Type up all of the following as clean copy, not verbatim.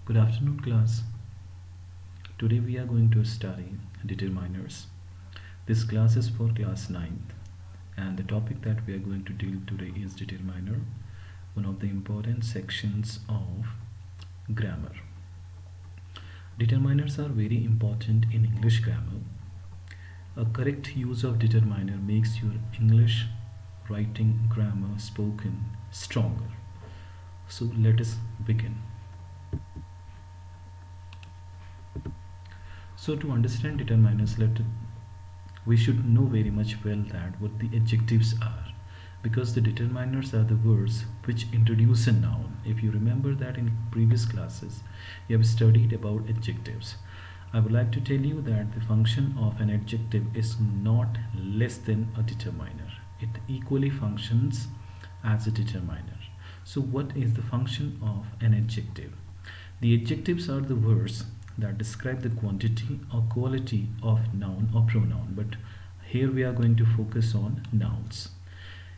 Good afternoon, class. Today we are going to study determiners. This class is for class 9th, and the topic that we are going to deal today is determiner, one of the important sections of grammar. Determiners are very important in English grammar. A correct use of determiner makes your English writing, grammar, spoken stronger. So let us begin. So to understand determiners, we should know very much well that what the adjectives are, because the determiners are the words which introduce a noun. If you remember that in previous classes you have studied about adjectives, I would like to tell you that the function of an adjective is not less than a determiner. It equally functions as a determiner. So what is the function of an adjective? The adjectives are the words that describe the quantity or quality of noun or pronoun, but here we are going to focus on nouns.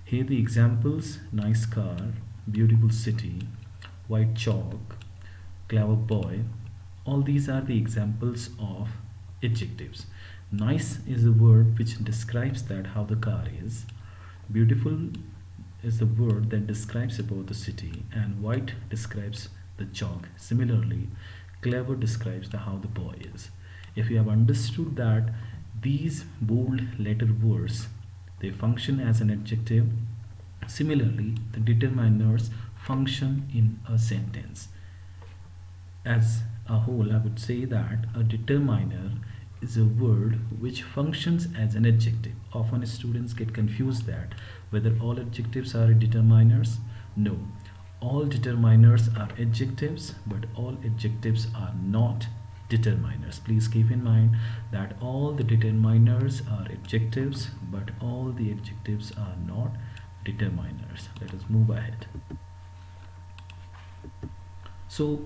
Here the examples: nice car, beautiful city, white chalk, clever boy. All these are the examples of adjectives. Nice is the word which describes that how the car is. Beautiful is the word that describes about the city, and white describes the chalk. Similarly, clever describes how the boy is. If you have understood that these bold letter words, they function as an adjective, similarly the determiners function in a sentence. As a whole, I would say that a determiner is a word which functions as an adjective. Often students get confused that whether all adjectives are determiners. No, all determiners are adjectives, but all adjectives are not determiners. Please keep in mind that all the determiners are adjectives, but all the adjectives are not determiners. Let us move ahead. So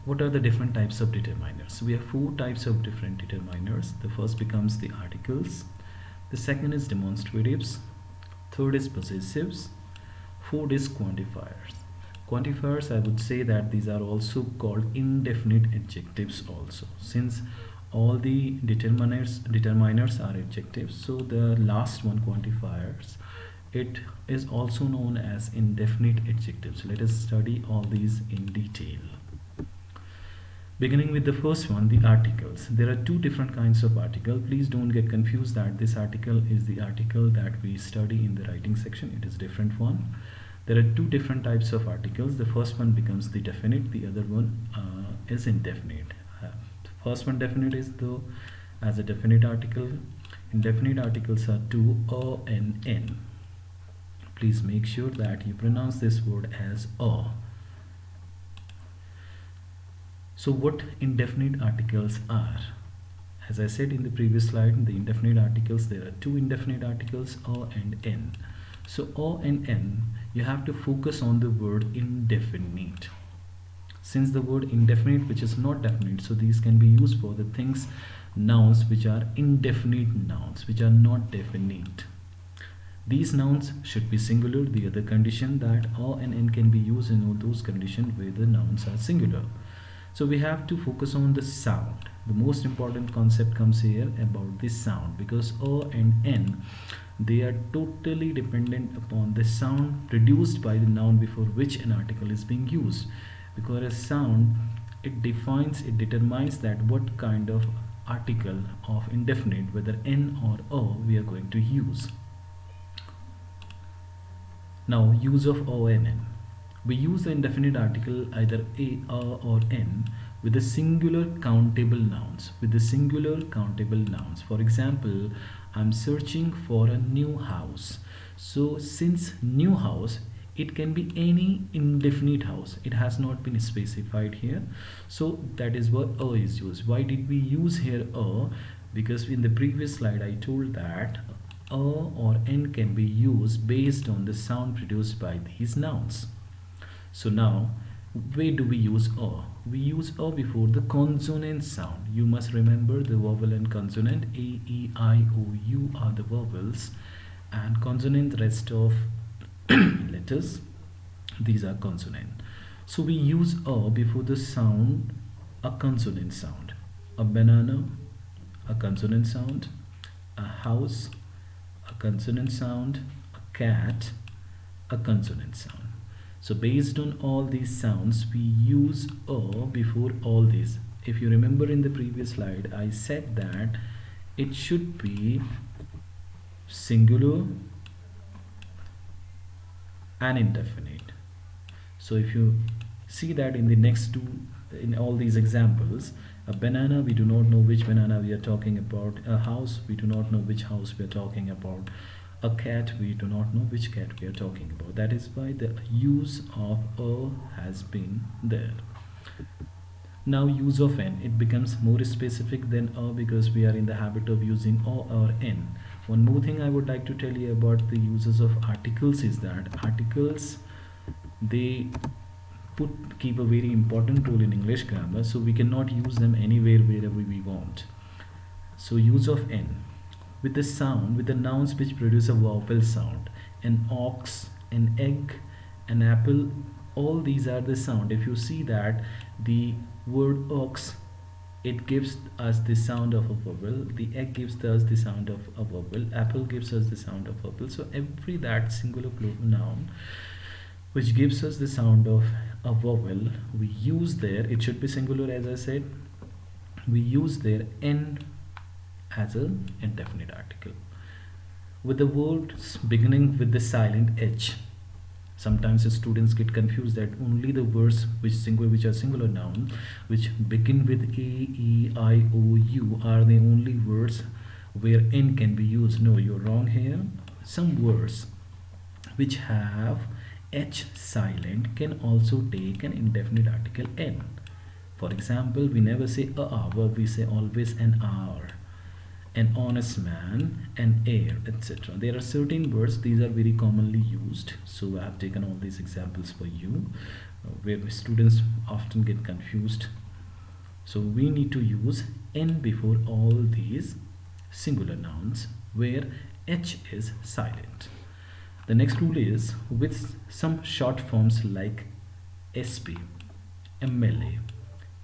what are the different types of determiners? We have four types of different determiners. The first becomes the articles, the second is demonstratives, third is possessives, fourth is quantifiers. Quantifiers, I would say that these are also called indefinite adjectives also, since all the determiners are adjectives. So the last one, quantifiers, it is also known as indefinite adjectives. Let us study all these in detail. Beginning with the first one, the articles. There are two different kinds of article. Please don't get confused that this article is the article that we study in the writing section. It is different one. There are two different types of articles. The first one becomes the definite, the other one is indefinite. The first one, definite, is though as a definite article. Indefinite articles are two, a and n. Please make sure that you pronounce this word as a. So what indefinite articles are? As I said in the previous slide, in the indefinite articles there are two indefinite articles, a and n. So a and n, you have to focus on the word indefinite. Since the word indefinite, which is not definite, so these can be used for the things, nouns which are indefinite nouns, which are not definite. These nouns should be singular. The other condition that a and n can be used in all those conditions where the nouns are singular. So we have to focus on the sound. The most important concept comes here about this sound, because a and n, they are totally dependent upon the sound produced by the noun before which an article is being used. Because a sound, it determines that what kind of article of indefinite, whether n or a, we are going to use. Now, use of o and n. We use the indefinite article either a or n with the singular countable nouns. For example, I'm searching for a new house. So since new house, it can be any indefinite house. It has not been specified here. So that is what a is used. Why did we use here a? Because in the previous slide I told that a or n can be used based on the sound produced by these nouns. So now, where do we use a? We use a before the consonant sound. You must remember the vowel and consonant. A, E, I, O, U are the vowels, and consonant, rest of letters, these are consonant. So we use a before the sound a consonant sound. A banana, a consonant sound. A house, a consonant sound. A cat, a consonant sound. So based on all these sounds, we use a before all these. If you remember in the previous slide, I said that it should be singular and indefinite. So if you see that in the next two, in all these examples, a banana, we do not know which banana we are talking about. A house, we do not know which house we are talking about. A cat, we do not know which cat we are talking about. That is why the use of a has been there. Now use of n, it becomes more specific than a because we are in the habit of using o or n. One more thing I would like to tell you about the uses of articles is that articles, they keep a very important role in English grammar, so we cannot use them anywhere wherever we want. So use of n with the sound, with the nouns which produce a vowel sound. An ox, an egg, an apple, all these are the sound. If you see that the word ox, it gives us the sound of a vowel. The egg gives us the sound of a vowel. Apple gives us the sound of a vowel. So every that singular noun which gives us the sound of a vowel, we use there, it should be singular as I said, we use there n as an indefinite article. With the words beginning with the silent h, sometimes the students get confused that only the words which are singular nouns, which begin with a, e, I, o, u are the only words where n can be used. No, you're wrong here. Some words which have h silent can also take an indefinite article n. For example, we never say a hour, we say always an hour. An honest man, an heir, etc. There are certain words, these are very commonly used. So I have taken all these examples for you where students often get confused. So we need to use n before all these singular nouns where h is silent. The next rule is with some short forms like SP, MLA,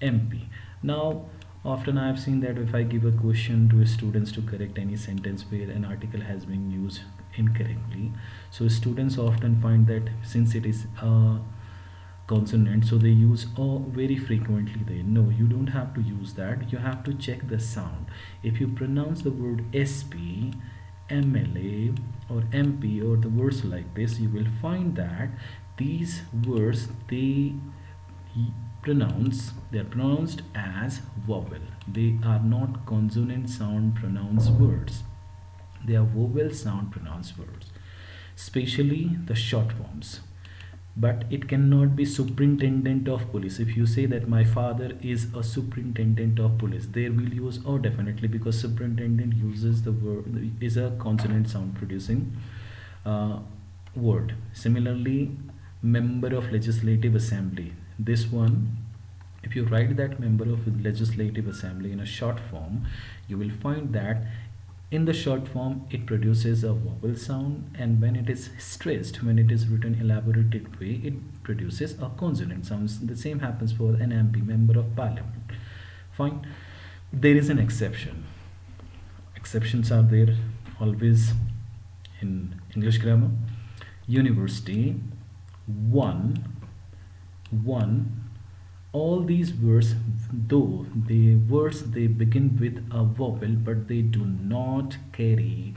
MP. Now often I have seen that if I give a question to students to correct any sentence where an article has been used incorrectly, so students often find that since it is a consonant, so they use o very frequently. They no, you don't have to use that. You have to check the sound. If you pronounce the word SP, MLA or MP or the words like this, you will find that these words they are pronounced as vowel. They are not consonant sound pronounced words. They are vowel sound pronounced words, especially the short forms. But it cannot be superintendent of police. If you say that my father is a superintendent of police, there will use o definitely because superintendent uses the word is a consonant sound producing word. Similarly, member of legislative assembly, this one, if you write that member of legislative assembly in a short form, you will find that in the short form it produces a vowel sound, and when it is stressed, when it is written elaborated way, it produces a consonant sound. The same happens for an MP, member of parliament. Fine. There is an exception. Exceptions are there always in English grammar. University, one, all these words, though the words they begin with a vowel, but they do not carry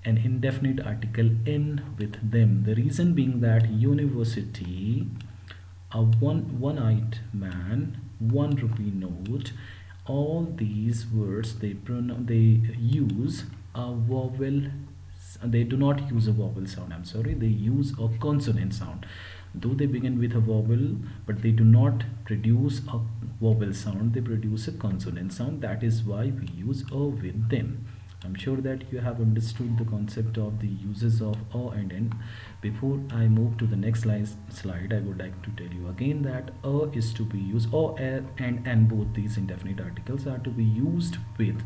an indefinite article n with them. The reason being that university, a one-eyed man, 1 rupee note, all these words they use a vowel. They do not use a vowel sound, I'm sorry, they use a consonant sound. Though they begin with a vowel, but they do not produce a vowel sound, they produce a consonant sound. That is why we use o with them. I'm sure that you have understood the concept of the uses of o and n. Before I move to the next slide, I would like to tell you again that o is to be used, o and both these indefinite articles are to be used with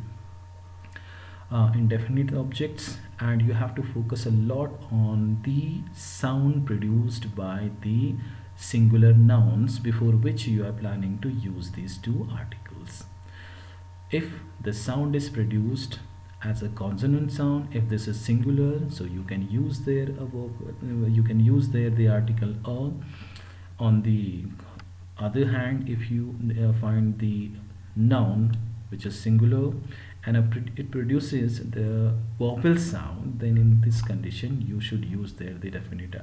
indefinite objects, and you have to focus a lot on the sound produced by the singular nouns before which you are planning to use these two articles. If the sound is produced as a consonant sound, if this is singular, so you can use there you can use there the article a. On the other hand, if you find the noun which is singular and it produces the vowel sound, then in this condition you should use there the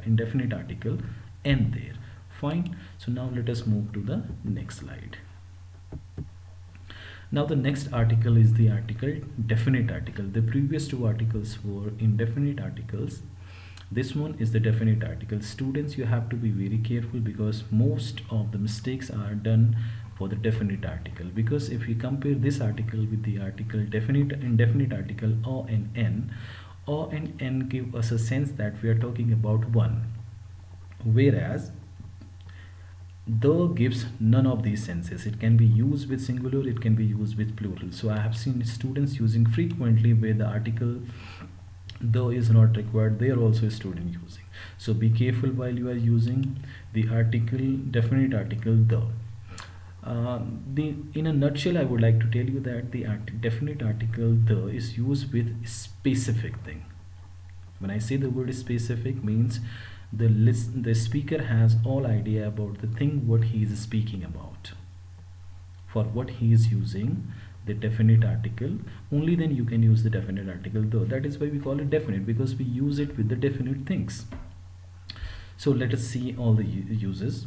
indefinite article n there. Fine. So now let us move to the next slide. Now the next article is the article definite article. The previous two articles were indefinite articles. This one is the definite article. Students, you have to be very careful because most of the mistakes are done for the definite article, because if we compare this article with the article indefinite article o and n give us a sense that we are talking about one, whereas the gives none of these senses. It can be used with singular, it can be used with plural. So I have seen students using frequently where the article the is not required, they are also a student using. So be careful while you are using the article definite article the. In a nutshell, I would like to tell you that the definite article the is used with specific thing. When I say the word specific, means the speaker has all idea about the thing what he is speaking about. For what he is using the definite article, only then you can use the definite article though. That is why we call it definite, because we use it with the definite things. So let us see all the uses.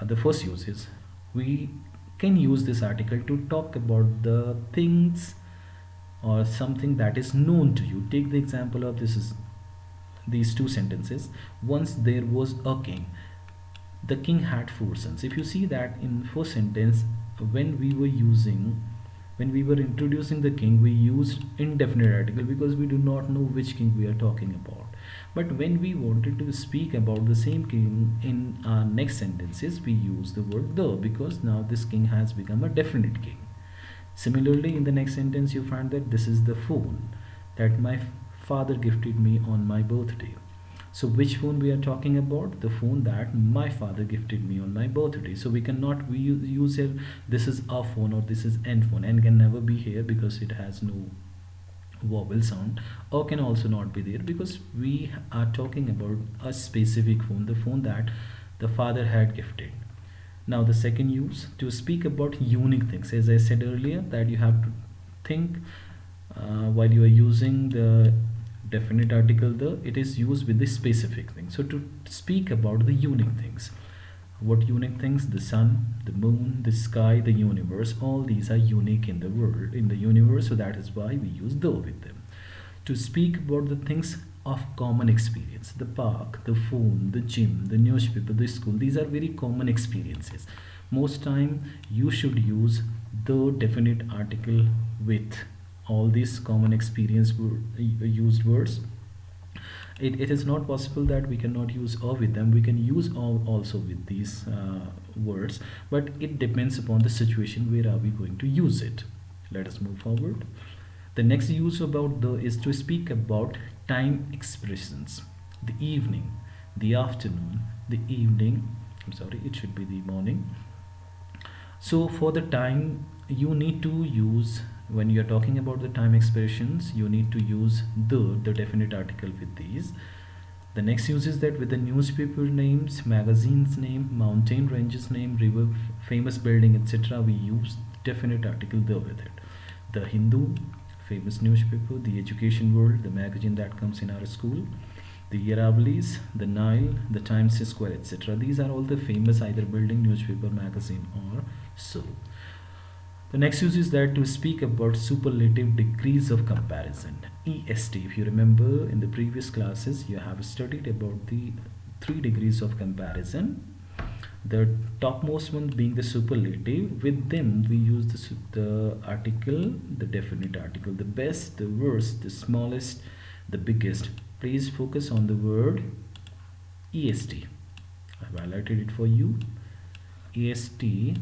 The first use is we can use this article to talk about the things or something that is known to you. Take the example of these two sentences. Once there was a king. The king had 4 sons. If you see that in first sentence, when we were introducing the king, we used indefinite article because we do not know which king we are talking about. But when we wanted to speak about the same king in our next sentences, we use the word the, because now this king has become a definite king. Similarly, in the next sentence you find that this is the phone that my father gifted me on my birthday. So which phone we are talking about? The phone that my father gifted me on my birthday. So we cannot use here this is a phone or this is n phone. N can never be here because it has no vowel sound. O can also not be there because we are talking about a specific phone, the phone that the father had gifted. Now the second use, to speak about unique things. As I said earlier, that you have to think while you are using the definite article the, it is used with the specific thing. So to speak about the unique things. What unique things? The sun, the moon, the sky, the universe. All these are unique in the world, in the universe. So that is why we use the with them. To speak about the things of common experience. The park, the phone, the gym, the newspaper, the school. These are very common experiences. Most time you should use the definite article with all these common experience used words. It is not possible that we cannot use or with them. We can use all also with these words, but it depends upon the situation where are we going to use it. Let us move forward. The next use about the is to speak about time expressions. The evening, the afternoon, the evening, I'm sorry, it should be the morning. So for the time, you need to use, when you are talking about the time expressions, you need to use the definite article with these. The next use is that with the newspaper names, magazines name, mountain ranges name, river, famous building, etc., we use definite article the with it. The Hindu, famous newspaper, the Education World, the magazine that comes in our school, the Aravallis, the Nile, the Times Square, etc. These are all the famous either building, newspaper, magazine, or so. The next use is that to speak about superlative degrees of comparison. EST. If you remember in the previous classes, you have studied about the 3 degrees of comparison. The topmost one being the superlative. With them, we use the article, the definite article. The best, the worst, the smallest, the biggest. Please focus on the word EST. I've highlighted it for you. EST.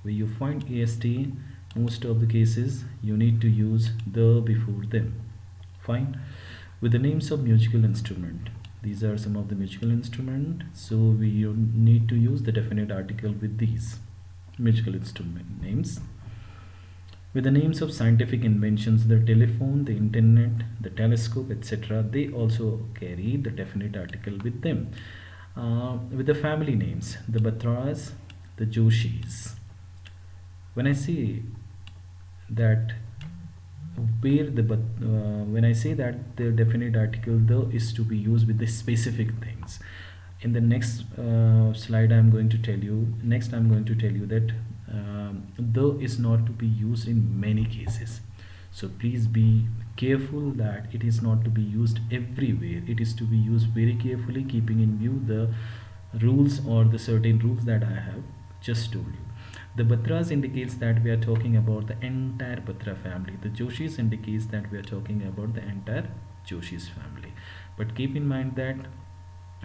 Where you find EST, most of the cases you need to use the before them. Fine. With the names of musical instrument. These are some of the musical instrument, so we need to use the definite article with these musical instrument names. With the names of scientific inventions, the telephone, the internet, the telescope, etc., they also carry the definite article with them. With the family names, the Batras, the Joshis. When I say that when I say that the definite article the is to be used with the specific things. In the next slide I'm going to tell you, next I'm going to tell you that the is not to be used in many cases. So please be careful that it is not to be used everywhere. It is to be used very carefully, keeping in view the rules or the certain rules that I have just told you. The Batras indicates that we are talking about the entire Batra family. The Joshis indicates that we are talking about the entire Joshis family. But keep in mind that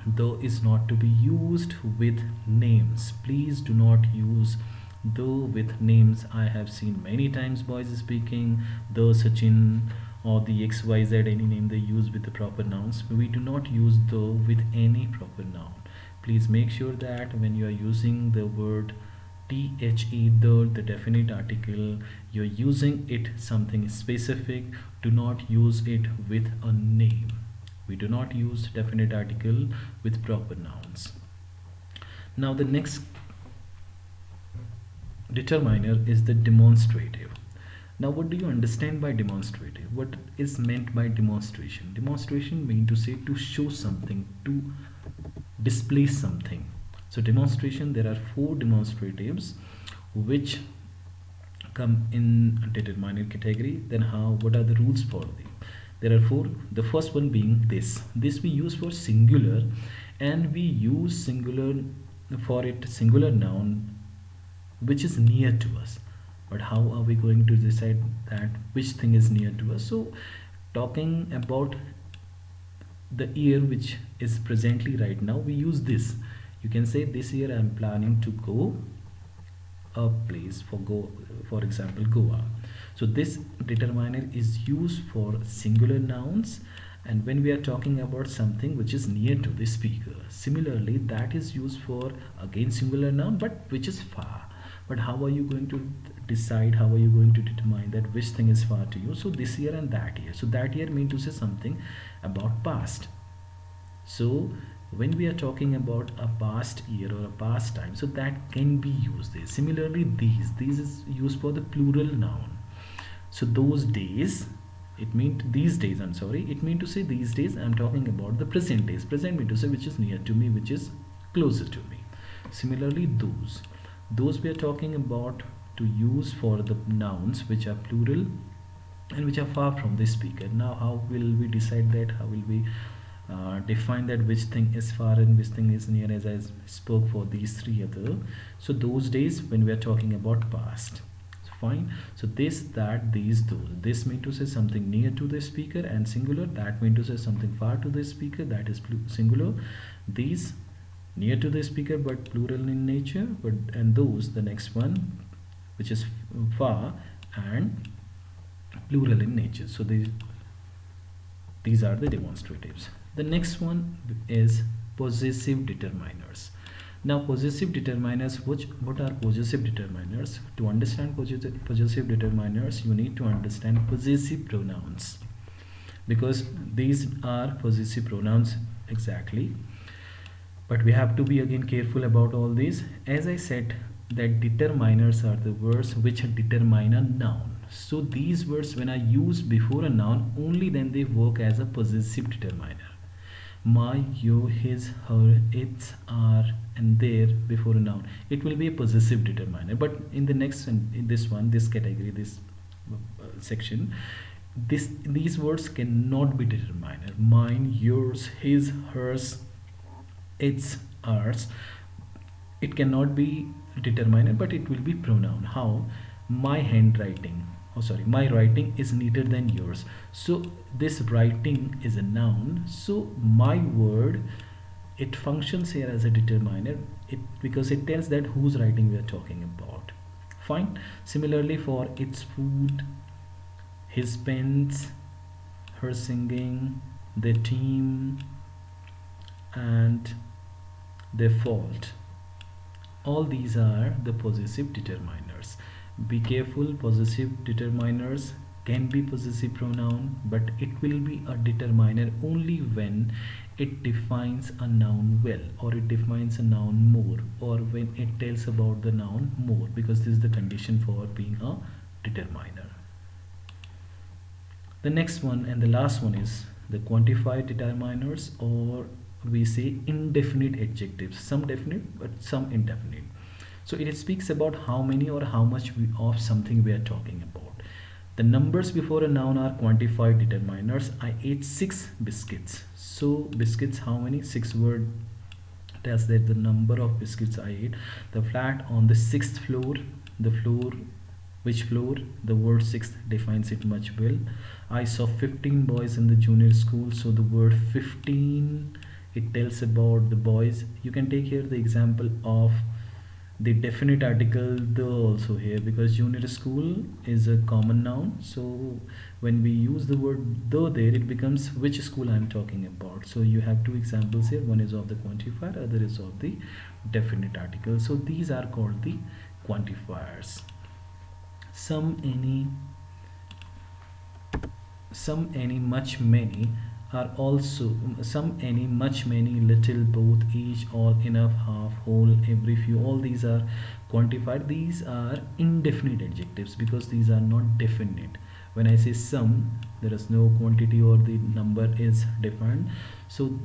though is not to be used with names. Please do not use though with names. I have seen many times boys speaking the Sachin or the XYZ, any name they use with the proper nouns. We do not use though with any proper noun. Please make sure that when you are using the word the definite article, you're using it something specific. Do not use it with a name. We do not use definite article with proper nouns. Now the next determiner is the demonstrative. Now what do you understand by demonstrative? What is meant by demonstration? Demonstration means to say to show something, to display something. So demonstration, there are four demonstratives which come in determiner category. Then what are the rules for them? There are four. The first one being this we use for singular, and we use singular for it singular noun which is near to us. But how are we going to decide that which thing is near to us? So talking about the year which is presently right now, we use this. You can say this year I am planning to go a place for example Goa. So this determiner is used for singular nouns, and when we are talking about something which is near to the speaker, similarly that is used for again singular noun but which is far. But how are you going to decide, how are you going to determine that which thing is far to you? So this year and that year. So that year mean to say something about past. So when we are talking about a past year or a past time, so that can be used there. Similarly these is used for the plural noun. So those days, it means these days, I'm sorry, it means to say these days. I'm talking about the present days. Present means to say which is near to me, which is closer to me. Similarly those we are talking about to use for the nouns which are plural and which are far from the speaker. Now how will we decide that? How will we define that which thing is far and which thing is near, as I spoke for these three other? So those days when we are talking about past. So fine. So this, that, these, those. This mean to say something near to the speaker and singular. That mean to say something far to the speaker, that is singular. These near to the speaker but plural in nature, and those, the next one, which is far and plural in nature. So these are the demonstratives. The next one is possessive determiners. Now possessive determiners, what are possessive determiners? To understand possessive determiners, you need to understand possessive pronouns, because these are possessive pronouns exactly. But we have to be again careful about all these. As I said, that determiners are the words which determine a noun. So these words when I use before a noun, only then they work as a possessive determiner. My, your, his, her, its, our, and their before a noun, it will be a possessive determiner. But in the next, in this one, this category, this section, these words cannot be determiner. Mine, yours, his, hers, its, ours. It cannot be determiner, but it will be pronoun. How? My handwriting, my writing is neater than yours. So this writing is a noun. So my word, it functions here as a determiner, because it tells that whose writing we are talking about. Fine. Similarly for its food, his pens, her singing, their team, and default. All these are the possessive determiners. Be careful, possessive determiners can be possessive pronoun, but it will be a determiner only when it defines a noun well, or it defines a noun more, or when it tells about the noun more, because this is the condition for being a determiner. The next one and the last one is the quantified determiners, or we say indefinite adjectives. Some definite but some indefinite. So it speaks about how many or how much of something we are talking about. The numbers before a noun are quantified determiners. I ate 6 biscuits. So biscuits, how many? 6 word tells that the number of biscuits I ate. The flat on the 6th floor. The floor, which floor? The word sixth defines it much well. I saw 15 boys in the junior school. So the word 15, it tells about the boys. You can take here the example of the definite article the also here, because junior school is a common noun. So when we use the word the there, it becomes which school I'm talking about. So you have two examples here. One is of the quantifier, other is of the definite article. So these are called the quantifiers. Some, any, much, many are also some, any, much, many, little, both, each, all, enough, half, whole, every, few. All these are quantified. These are indefinite adjectives because these are not definite. When I say some, there is no quantity or the number is defined. So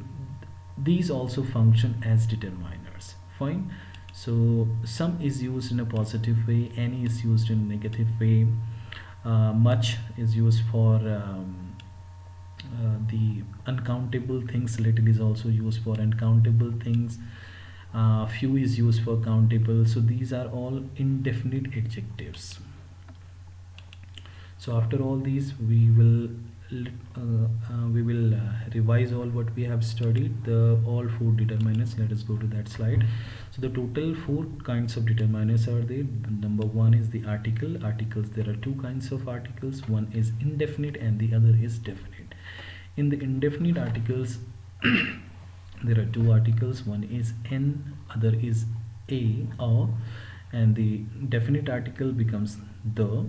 these also function as determiners. Fine. So some is used in a positive way, any is used in a negative way, much is used for the uncountable things, little is also used for uncountable things, few is used for countable. So these are all indefinite adjectives. So after all these, we will revise all what we have studied, the all four determinants. Let us go to that slide. So the total 4 kinds of determinants are there. Number one is the articles. There are 2 kinds of articles. One is indefinite and the other is definite. In the indefinite articles, there are 2 articles. One is n, other is a, and the definite article becomes the.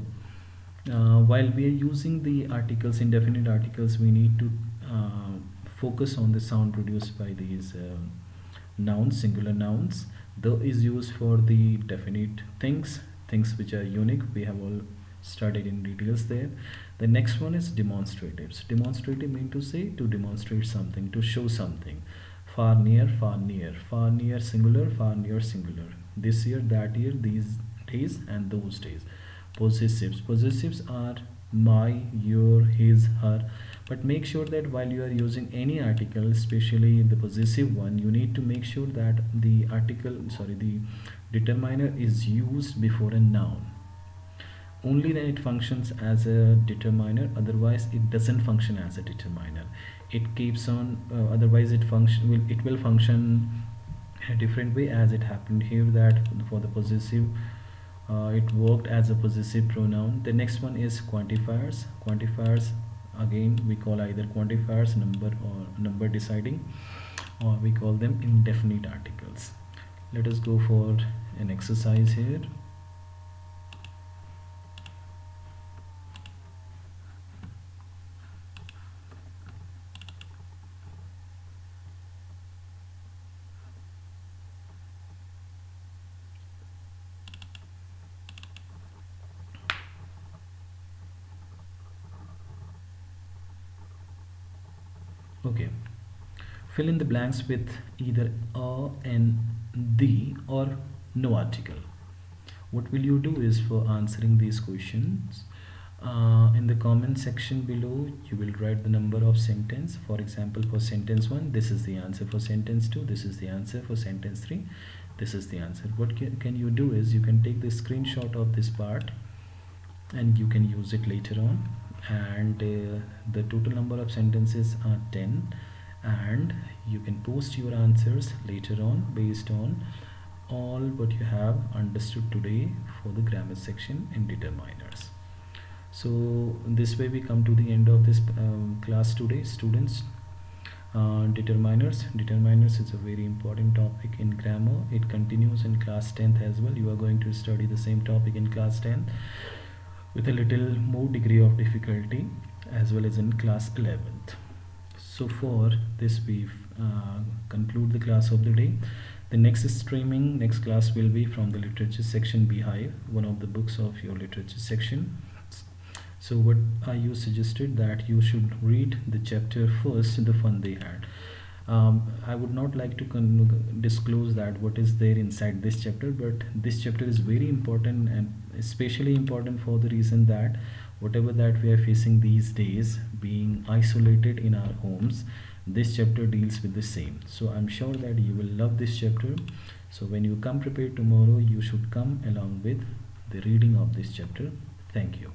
While we are using the articles, indefinite articles, we need to focus on the sound produced by these nouns, singular nouns. The is used for the definite things which are unique. We have all studied in details there. The next one is demonstratives. Demonstrative mean to say to demonstrate something, to show something. Far, near, singular, far, near, singular. This year, that year, these days, and those days. Possessives are my, your, his, her. But make sure that while you are using any article, especially the possessive one, you need to make sure that the determiner is used before a noun. Only then it functions as a determiner, otherwise it doesn't function as a determiner. It keeps on otherwise it will function a different way, as it happened here, that for the possessive it worked as a possessive pronoun. The next one is quantifiers. Again, we call either quantifiers number or number deciding, or we call them indefinite articles. Let us go for an exercise here. Okay, fill in the blanks with either a, an, the, or no article. What will you do is, for answering these questions, in the comment section below you will write the number of sentence. For example, for sentence 1, this is the answer. For sentence 2, this is the answer. For sentence 3, this is the answer. What can you do is, you can take the screenshot of this part and you can use it later on. And the total number of sentences are 10, and you can post your answers later on based on all what you have understood today for the grammar section in determiners. So this way we come to the end of this class today, students. Determiners is a very important topic in grammar. It continues in class 10th as well. You are going to study the same topic in class 10th with a little more degree of difficulty as well as in class 11th. So for this we conclude the class of the day. The next class will be from the literature section Beehive, one of the books of your literature section. So what you suggested that you should read the chapter first, the fun they had. I would not like to disclose that what is there inside this chapter, but this chapter is very important and especially important for the reason that whatever that we are facing these days, being isolated in our homes, this chapter deals with the same. So I'm sure that you will love this chapter. So when you come prepared tomorrow, you should come along with the reading of this chapter. Thank you.